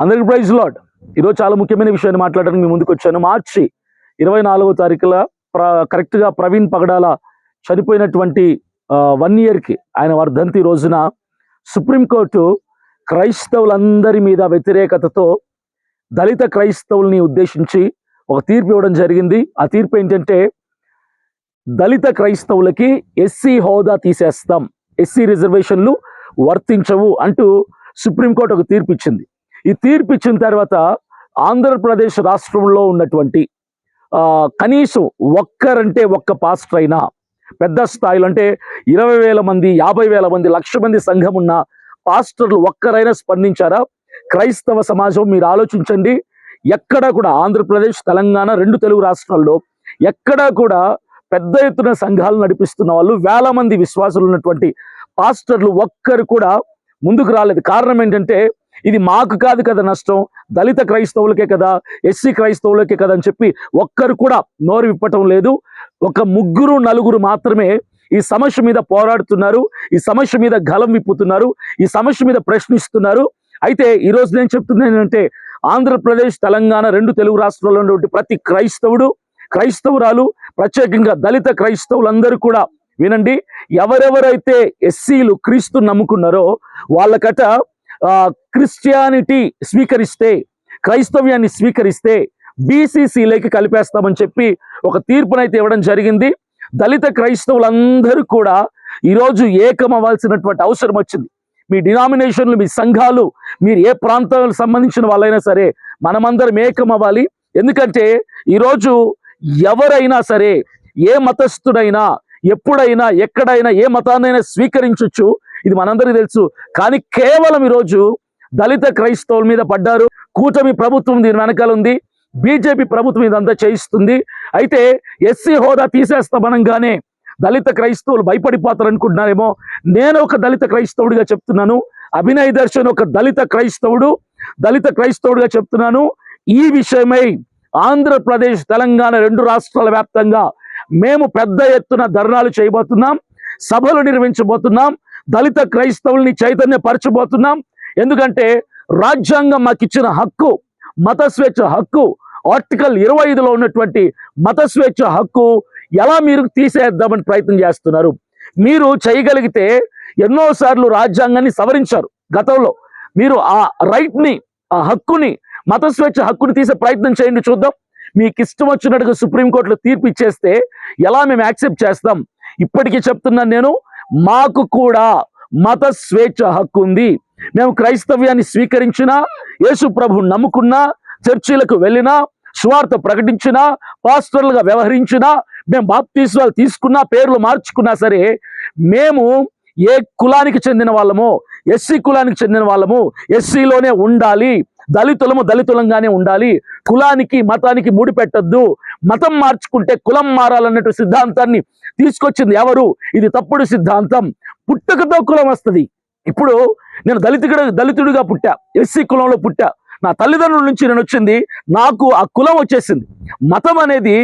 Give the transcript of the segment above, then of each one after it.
అందరికి praise lord. ఈరోజు చాలా ముఖ్యమైన విషయాన్ని మాట్లాడడానికి మీ ముందుకు వచ్చాను. మార్చి 24వ తారీఖున కరెక్ట్గా ప్రవీణ్ పగడాల చనిపోయినటువంటి 1 ఇయర్కి ఆయన వర్ధంతి రోజున సుప్రీంకోర్టు క్రైస్తవులందరి మీద వ్యతిరేకతతో దళిత క్రైస్తవుల్ని ఉద్దేశించి ఒక తీర్పు ఇవ్వడం జరిగింది. ఆ తీర్పు ఏంటంటే, దళిత క్రైస్తవులకి ఎస్సీ హోదా తీసేస్తాం, ఎస్సీ రిజర్వేషన్లు వర్తించవు అంటూ సుప్రీంకోర్టు ఒక తీర్పు ఇచ్చింది. ఈ తీర్పు ఇచ్చిన తర్వాత ఆంధ్రప్రదేశ్ రాష్ట్రంలో ఉన్నటువంటి కనీసం ఒక్క పాస్టర్ అయినా, పెద్ద స్థాయిలో అంటే 20,000 మంది, 50,000 మంది, 1,00,000 మంది సంఘం ఉన్న పాస్టర్లు ఒక్కరైనా స్పందించారా? క్రైస్తవ సమాజం మీరు ఆలోచించండి. ఎక్కడా కూడా ఆంధ్రప్రదేశ్, తెలంగాణ 2 తెలుగు రాష్ట్రాల్లో ఎక్కడా కూడా పెద్ద ఎత్తున సంఘాలు నడిపిస్తున్న వాళ్ళు, 1,000 మంది విశ్వాసులు ఉన్నటువంటి పాస్టర్లు ఒక్కరు కూడా ముందుకు రాలేదు. కారణం ఏంటంటే, ఇది మాకు కాదు కదా నష్టం, దళిత క్రైస్తవులకే కదా, ఎస్సీ క్రైస్తవులకే కదా అని చెప్పి ఒక్కరు కూడా నోరు విప్పటం లేదు. ఒక 3-4 మాత్రమే ఈ సమస్య మీద పోరాడుతున్నారు, ఈ సమస్య మీద గలం విప్పుతున్నారు, ఈ సమస్య మీద ప్రశ్నిస్తున్నారు. అయితే ఈరోజు నేను చెప్తున్నాను ఏంటంటే, ఆంధ్రప్రదేశ్, తెలంగాణ 2 తెలుగు రాష్ట్రాల్లో ఉన్నటువంటి ప్రతి క్రైస్తవుడు, క్రైస్తవురాలు, ప్రత్యేకంగా దళిత క్రైస్తవులందరూ కూడా వినండి. ఎవరెవరైతే ఎస్సీలు క్రీస్తు నమ్ముకున్నారో వాళ్ళకట క్రిస్టియానిటీ స్వీకరిస్తే, క్రైస్తవ్యాన్ని స్వీకరిస్తే బీసీసీలోకి కలిపేస్తామని చెప్పి ఒక తీర్పునైతే ఇవ్వడం జరిగింది. దళిత క్రైస్తవులందరూ కూడా ఈరోజు ఏకం అవ్వాల్సినటువంటి అవసరం వచ్చింది. మీ డినామినేషన్లు, మీ సంఘాలు, మీరు ఏ ప్రాంతాలకు సంబంధించిన వాళ్ళైనా సరే మనమందరం ఏకం అవ్వాలి. ఎందుకంటే ఈరోజు ఎవరైనా సరే, ఏ మతస్థుడైనా, ఎప్పుడైనా, ఎక్కడైనా, ఏ మతాన్నైనా స్వీకరించవచ్చు, ఇది మనందరికీ తెలుసు. కానీ కేవలం ఈరోజు దళిత క్రైస్తవుల మీద పడ్డారు. కూటమి ప్రభుత్వం దీని వెనకాల ఉంది, బీజేపీ ప్రభుత్వం ఇదంతా చేయిస్తుంది. అయితే ఎస్సీ హోదా తీసేస్తామనగానే దళిత క్రైస్తవులు భయపడిపోతారు అనుకుంటున్నారేమో. నేను ఒక దళిత క్రైస్తవుడిగా చెప్తున్నాను, అభినయ్ దర్శన్ ఒక దళిత క్రైస్తవుడిగా చెప్తున్నాను. ఈ విషయమై ఆంధ్రప్రదేశ్, తెలంగాణ 2 రాష్ట్రాల వ్యాప్తంగా మేము పెద్ద ఎత్తున ధర్నాలు చేయబోతున్నాం, సభలు నిర్వహించబోతున్నాం, దళిత క్రైస్తవుల్ని చైతన్యపరచబోతున్నాం. ఎందుకంటే రాజ్యాంగం మాకు ఇచ్చిన హక్కు, మత స్వేచ్ఛ హక్కు, ఆర్టికల్ 25లో ఉన్నటువంటి మత స్వేచ్ఛ హక్కు ఎలా మీరు తీసేద్దామని ప్రయత్నం చేస్తున్నారు? మీరు చేయగలిగితే ఎన్నోసార్లు రాజ్యాంగాన్ని సవరించారు గతంలో. మీరు ఆ రైట్ని, ఆ హక్కుని, మత స్వేచ్ఛ హక్కుని తీసే ప్రయత్నం చేయండి, చూద్దాం. మీకు ఇష్టం వచ్చినట్టుగా సుప్రీంకోర్టులో తీర్పు ఇచ్చేస్తే ఎలా మేము యాక్సెప్ట్ చేస్తాం? ఇప్పటికీ చెప్తున్నాను నేను, మాకు కూడా మత స్వేచ్ఛ హక్కు ఉంది. మేము క్రైస్తవ్యాన్ని స్వీకరించినా, యేసు ప్రభువు నమ్ముకున్నా, చర్చిలకు వెళ్ళినా, సువార్త ప్రకటించినా, పాస్టర్లుగా వ్యవహరించినా, మేము బాప్తీసాలు తీసుకున్నా, పేర్లు మార్చుకున్నా సరే, మేము ఏ కులానికి చెందిన వాళ్ళమో, ఎస్సీ కులానికి చెందిన వాళ్ళము, ఎస్సీలోనే ఉండాలి, దళితులంగానే ఉండాలి, కులానికి మతానికి ముడిపెట్టద్దు, మతం మార్చుకుంటే కులం మారాలన్నట్టు సిద్ధాంతాన్ని తీసుకొచ్చింది ఎవరు? ఇది తప్పుడు సిద్ధాంతం. పుట్టుకతో కులం వస్తుంది. ఇప్పుడు నేను దళితుడిగా పుట్టా, ఎస్సీ కులంలో పుట్టా, నా తల్లిదండ్రుల నుంచి నేను వచ్చింది, నాకు ఆ కులం వచ్చేసింది. మతం అనేది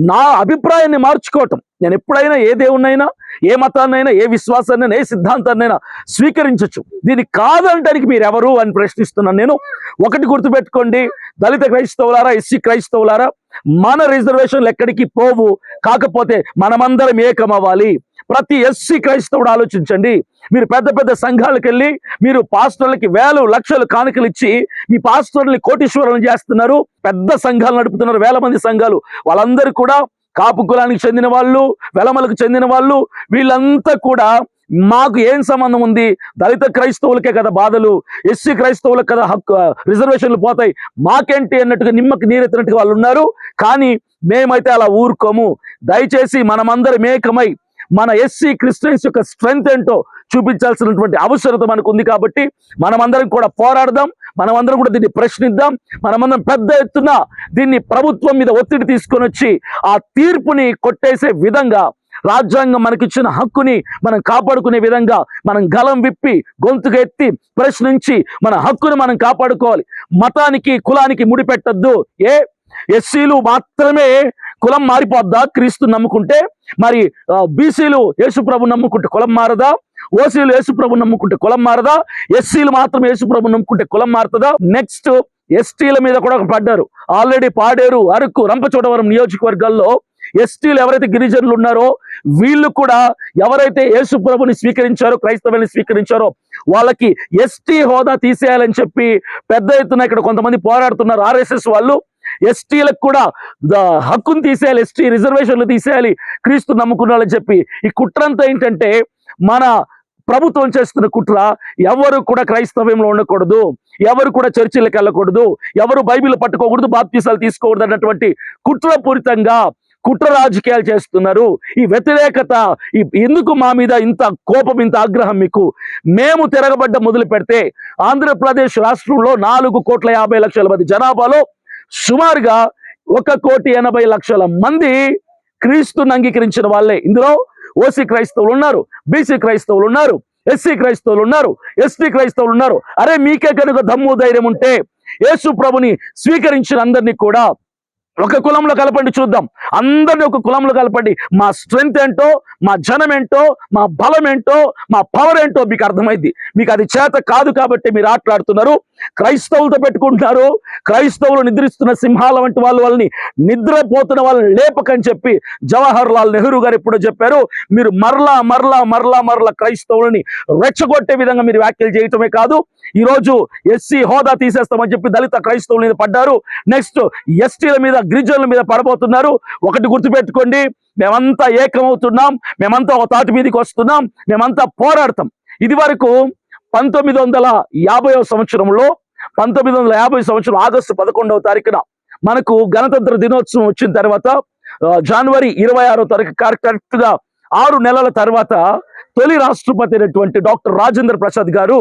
నా అభిప్రాయాన్ని మార్చుకోవటం. నేను ఎప్పుడైనా ఏ దేవుణ్ణైనా, ఏ మతాన్నైనా, ఏ విశ్వాసాన్నైనా, ఏ సిద్ధాంతాన్నైనా స్వీకరించవచ్చు. దీన్ని కాదంటానికి మీరు ఎవరు అని ప్రశ్నిస్తున్నాను నేను. ఒకటి గుర్తుపెట్టుకోండి, దళిత క్రైస్తవులారా, ఎస్సీ క్రైస్తవులారా, మన రిజర్వేషన్లు ఎక్కడికి పోవు. కాకపోతే మనమందరం ఏకం అవ్వాలి. ప్రతి ఎస్సీ క్రైస్తవుడు ఆలోచించండి. మీరు పెద్ద పెద్ద సంఘాలకు వెళ్ళి మీరు పాస్టర్లకి 1,000, లక్షలు కానుకలు ఇచ్చి మీ పాస్టర్ని కోటీశ్వరులను చేస్తున్నారు. పెద్ద సంఘాలు నడుపుతున్నారు, 1,000 మంది సంఘాలు. వాళ్ళందరూ కూడా కాపు కులానికి చెందిన వాళ్ళు, వెలమలకు చెందిన వాళ్ళు. వీళ్ళంతా కూడా మాకు ఏం సంబంధం ఉంది? దళిత క్రైస్తవులకే కదా బాధలు, ఎస్సీ క్రైస్తవులకు కదా హక్కు, రిజర్వేషన్లు పోతాయి, మాకేంటి అన్నట్టుగా నిమ్మకి నీరెత్తినట్టుగా వాళ్ళు ఉన్నారు. కానీ మేమైతే అలా ఊరుకోము. దయచేసి మనమందరం ఏకమై మన ఎస్సీ క్రిస్టియన్స్ యొక్క స్ట్రెంగ్త్ ఏంటో చూపించాల్సినటువంటి అవసరత మనకు ఉంది. కాబట్టి మనమందరం కూడా పోరాడదాం, మనమందరం కూడా దీన్ని ప్రశ్నిద్దాం, మనమందరం పెద్ద ఎత్తున దీన్ని ప్రభుత్వం మీద ఒత్తిడి తీసుకొని వచ్చి ఆ తీర్పుని కొట్టేసే విధంగా, రాజ్యాంగం మనకిచ్చిన హక్కుని మనం కాపాడుకునే విధంగా మనం గలం విప్పి, గొంతుకు ఎత్తి ప్రశ్నించి మన హక్కును మనం కాపాడుకోవాలి. మతానికి, కులానికి ముడిపెట్టద్దు. ఎస్సీలు మాత్రమే కులం మారిపోద్దా క్రీస్తు నమ్ముకుంటే? మరి బీసీలు యేసుప్రభు నమ్ముకుంటే కులం మారదా? ఓసీలు యేసుప్రభు నమ్ముకుంటే కులం మారదా? ఎస్సీలు మాత్రం యేసుప్రభు నమ్ముకుంటే కులం మారుతుందా? నెక్స్ట్ ఎస్టీల మీద కూడా పడ్డారు. ఆల్రెడీ పాడేరు, అరకు, రంపచోడవరం నియోజకవర్గాల్లో ఎస్టీలు ఎవరైతే గిరిజనులు ఉన్నారో వీళ్ళు కూడా ఎవరైతే యేసుప్రభుని స్వీకరించారో, క్రైస్తవుని స్వీకరించారో వాళ్ళకి ఎస్టీ హోదా తీసేయాలని చెప్పి పెద్ద ఎత్తున ఇక్కడ కొంతమంది పోరాడుతున్నారు. ఆర్ఎస్ఎస్ వాళ్ళు ఎస్టీలకు కూడా హక్కును తీసేయాలి, ఎస్టీ రిజర్వేషన్లు తీసేయాలి క్రీస్తు నమ్ముకున్నారని చెప్పి. ఈ కుట్రంతా ఏంటంటే మన ప్రభుత్వం చేస్తున్న కుట్ర. ఎవరు కూడా క్రైస్తవ్యంలో ఉండకూడదు, ఎవరు కూడా చర్చిలకు వెళ్ళకూడదు, ఎవరు బైబిల్ పట్టుకోకూడదు, బాప్తీసాలు తీసుకోకూడదు అన్నటువంటి కుట్రపూరితంగా కుట్ర రాజకీయాలు చేస్తున్నారు. ఈ వ్యతిరేకత ఎందుకు మా మీద ఇంత కోపం, ఇంత ఆగ్రహం మీకు? మేము తిరగబడ్డ మొదలు పెడితే ఆంధ్రప్రదేశ్ రాష్ట్రంలో 4,50,00,000 మంది జనాభాలో సుమారుగా 1,80,00,000 మంది క్రీస్తుని అంగీకరించిన వాళ్ళే. ఇందులో ఓసీ క్రైస్తవులు ఉన్నారు, బీసీ క్రైస్తవులు ఉన్నారు, ఎస్సీ క్రైస్తవులు ఉన్నారు, ఎస్టీ క్రైస్తవులు ఉన్నారు. అరే మీకే కనుక దమ్ము ధైర్యం ఉంటే యేసు ప్రభుని స్వీకరించిన అందరినీ కూడా ఒక కులంలో కలపండి, చూద్దాం. అందరినీ ఒక కులంలో కలపండి. మా స్ట్రెంగ్త్ ఏంటో, మా జనం ఏంటో, మా బలం ఏంటో, మా పవర్ ఏంటో మీకు అర్థమైంది. మీకు అది చేత కాదు కాబట్టి మీరు ఆటలాడుతున్నారు, క్రైస్తవులతో పెట్టుకుంటున్నారు. క్రైస్తవులు నిద్రిస్తున్న సింహాల వంటి వాళ్ళని నిద్రపోతున్న వాళ్ళని లేపకని చెప్పి జవహర్ లాల్ నెహ్రూ గారు ఎప్పుడో చెప్పారు. మీరు మరలా మరలా మరలా మరలా క్రైస్తవులని రెచ్చగొట్టే విధంగా మీరు వ్యాఖ్యలు చేయటమే కాదు, ఈరోజు ఎస్సీ హోదా తీసేస్తామని చెప్పి దళిత క్రైస్తవుల మీద పడ్డారు. నెక్స్ట్ ఎస్టీల మీద, గిరిజనుల మీద పడబోతున్నారు. ఒకటి గుర్తుపెట్టుకోండి, మేమంతా ఏకమవుతున్నాం, మేమంతా ఒక తాటి మీదకి వస్తున్నాం, మేమంతా పోరాడతాం. ఇది వరకు 1950 సంవత్సరంలో 1950 సంవత్సరం ఆగస్టు 11వ తారీఖున మనకు గణతంత్ర దినోత్సవం వచ్చిన తర్వాత జనవరి 26వ తారీఖు కరెక్ట్ గా 6 నెలల తర్వాత తొలి రాష్ట్రపతి అయినటువంటి డాక్టర్ రాజేంద్ర ప్రసాద్ గారు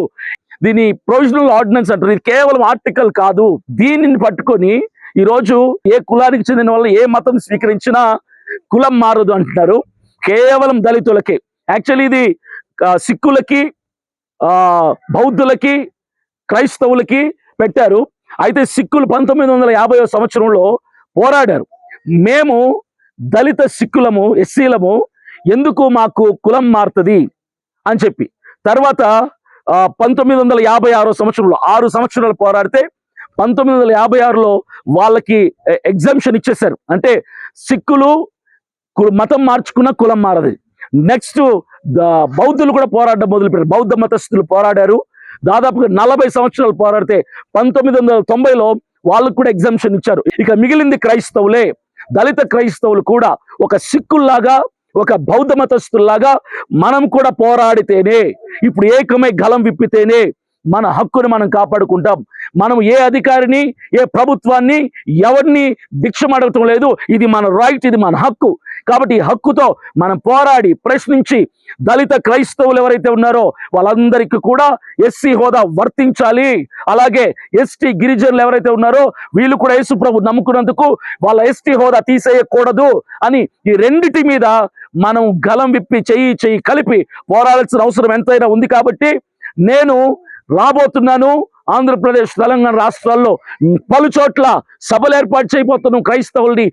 దీని ప్రొవిజనల్ ఆర్డినెన్స్ అంటారు. ఇది కేవలం ఆర్టికల్ కాదు. దీనిని పట్టుకొని ఈరోజు ఏ కులానికి చెందిన వాళ్ళు ఏ మతం స్వీకరించినా కులం మారదు అంటున్నారు. కేవలం దళితులకే. యాక్చువల్లీ ఇది సిక్కులకి, బౌద్ధులకి, క్రైస్తవులకి పెట్టారు. అయితే సిక్కులు 1950 సంవత్సరంలో పోరాడారు. మేము దళిత సిక్కులము, ఎస్సీలము, ఎందుకు మాకు కులం మారుతుంది అని చెప్పి. తర్వాత 1956 సంవత్సరంలో 6 సంవత్సరాలు పోరాడితే 1956లో వాళ్ళకి ఎగ్జామ్షన్ ఇచ్చేశారు. అంటే సిక్కులు మతం మార్చుకున్న కులం మారదు. నెక్స్ట్ బౌద్ధులు కూడా పోరాడడం మొదలుపెట్టారు. బౌద్ధ మతస్థులు పోరాడారు. దాదాపుగా 40 సంవత్సరాలు పోరాడితే 1990లో వాళ్ళకు కూడా ఎగ్జామ్షన్ ఇచ్చారు. ఇక మిగిలింది క్రైస్తవులే. దళిత క్రైస్తవులు కూడా ఒక సిక్కుల్లాగా, ఒక బౌద్ధ మతస్థుల్లాగా మనం కూడా పోరాడితేనే, ఇప్పుడు ఏకమై గలం విప్పితేనే మన హక్కును మనం కాపాడుకుంటాం. మనం ఏ అధికారిని, ఏ ప్రభుత్వాన్ని, ఎవరిని భిక్షం అడగటం లేదు. ఇది మన రైట్, ఇది మన హక్కు. కాబట్టి ఈ హక్కుతో మనం పోరాడి ప్రశ్నించి దళిత క్రైస్తవులు ఎవరైతే ఉన్నారో వాళ్ళందరికీ కూడా ఎస్సీ హోదా వర్తించాలి. అలాగే ఎస్టీ గిరిజనులు ఎవరైతే ఉన్నారో వీళ్ళు కూడా యేసు ప్రభు నమ్ముకున్నందుకు వాళ్ళ ఎస్టీ హోదా తీసేయకూడదు అని ఈ రెండిటి మీద మనం గలం విప్పి చెయ్యి కలిపి పోరాడాల్సిన అవసరం ఎంతైనా ఉంది. కాబట్టి నేను రాబోతున్నాను. ఆంధ్రప్రదేశ్, తెలంగాణ రాష్ట్రాల్లో పలు చోట్ల సభలు ఏర్పాటు చేయబోతున్నాం. క్రైస్తవుల్ని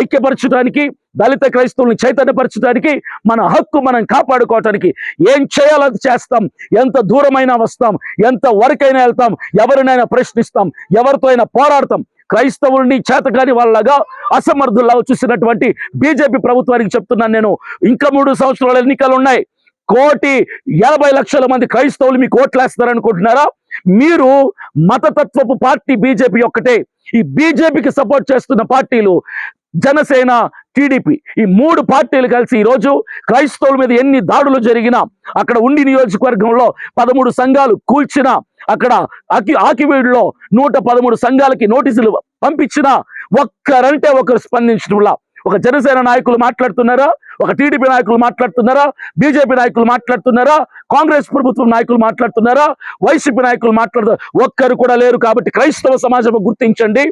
ఐక్యపరచడానికి, దళిత క్రైస్తవుల్ని చైతన్యపరచడానికి, మన హక్కు మనం కాపాడుకోవటానికి ఏం చేయాలో అది చేస్తాం. ఎంత దూరమైనా వస్తాం, ఎంత వరకైనా వెళ్తాం, ఎవరినైనా ప్రశ్నిస్తాం, ఎవరితో అయినా పోరాడతాం. క్రైస్తవుల్ని చేతకాని వాళ్ళగా, అసమర్థుల్లాగా చూసినటువంటి బీజేపీ ప్రభుత్వానికి చెప్తున్నాను నేను, ఇంకా 3 సంవత్సరాల ఎన్నికలు ఉన్నాయి. 1,80,00,000 మంది క్రైస్తవులు మీకు ఓట్లేస్తారనుకుంటున్నారా? మీరు మతతత్వపు పార్టీ బీజేపీ ఒక్కటే. ఈ బీజేపీకి సపోర్ట్ చేస్తున్న పార్టీలు జనసేన, టీడీపీ, ఈ 3 పార్టీలు కలిసి ఈరోజు క్రైస్తవుల మీద ఎన్ని దాడులు జరిగినా, అక్కడ ఉండి నియోజకవర్గంలో 13 సంఘాలు కూల్చినా, అక్కడ ఆకివీడులో 113 సంఘాలకి నోటీసులు పంపించినా ఒక్కరంటే ఒకరు స్పందించడంలా. ఒక జనసేన నాయకులు మాట్లాడుతున్నారా? ఒక టీడీపీ నాయకులు మాట్లాడుతున్నారా? బీజేపీ నాయకులు మాట్లాడుతున్నారా? కాంగ్రెస్ ప్రభుత్వం నాయకులు మాట్లాడుతున్నారా? వైసీపీ నాయకులు మాట్లాడుతారు? ఒక్కరు కూడా లేరు. కాబట్టి క్రైస్తవ సమాజం గుర్తించండి,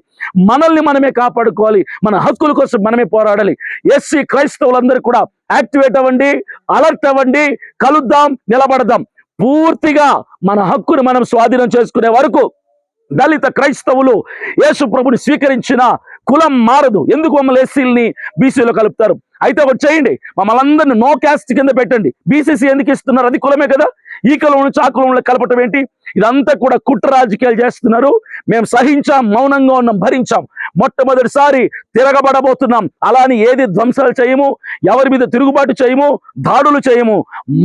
మనల్ని మనమే కాపాడుకోవాలి, మన హక్కుల కోసం మనమే పోరాడాలి. ఎస్సీ క్రైస్తవులందరూ కూడా యాక్టివేట్ అవ్వండి, అలర్ట్ అవ్వండి, కలుద్దాం, నిలబడదాం. పూర్తిగా మన హక్కును మనం స్వాధీనం చేసుకునే వరకు దళిత క్రైస్తవులు యేసు ప్రభుని స్వీకరించిన కులం మారదు. ఎందుకు మమ్మల్ని ఎస్సీలని బీసీలో కలుపుతారు? అయితే ఒకటి చేయండి, మమ్మల్ని అందరిని నో క్యాస్ట్ కింద పెట్టండి. బీసీసీ ఎందుకు ఇస్తున్నారు? అది కులమే కదా. ఈ కులం నుంచి ఆ కులంలో కలపటం ఏంటి? ఇదంతా కూడా కుట్ర రాజకీయాలు చేస్తున్నారు. మేము సహించాం, మౌనంగా ఉన్నాం, భరించాం. మొట్టమొదటిసారి తిరగబడబోతున్నాం. అలా అని ఏది ధ్వంసాలు చేయము, ఎవరి మీద తిరుగుబాటు చేయము, దాడులు చేయము.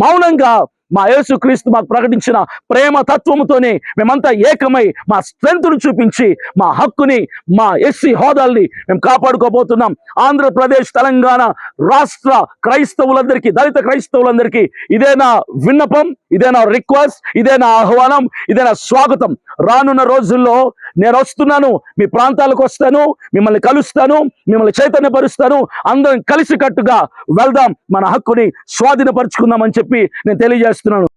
మౌనంగా మా యేసుక్రీస్తు మాకు ప్రకటించిన ప్రేమ తత్వముతోనే మేమంతా ఏకమై మా స్ట్రెంగ్త్ను చూపించి మా హక్కుని, మా ఎస్సీ హోదాల్ని మేము కాపాడుకోబోతున్నాం. ఆంధ్రప్రదేశ్, తెలంగాణ రాష్ట్ర క్రైస్తవులందరికీ, దళిత క్రైస్తవులందరికీ ఇదే నా విన్నపం, ఇదే నా రిక్వెస్ట్, ఇదే నా ఆహ్వానం, ఇదే నా స్వాగతం. రానున్న రోజుల్లో నేను వస్తున్నాను, మీ ప్రాంతాలకు వస్తాను, మిమ్మల్ని కలుస్తాను, మిమ్మల్ని చైతన్యపరుస్తాను. అందరం కలిసికట్టుగా వెళ్దాం, మన హక్కుని స్వాధీనపరుచుకుందాం అని చెప్పి నేను తెలియజేస్తున్నాను.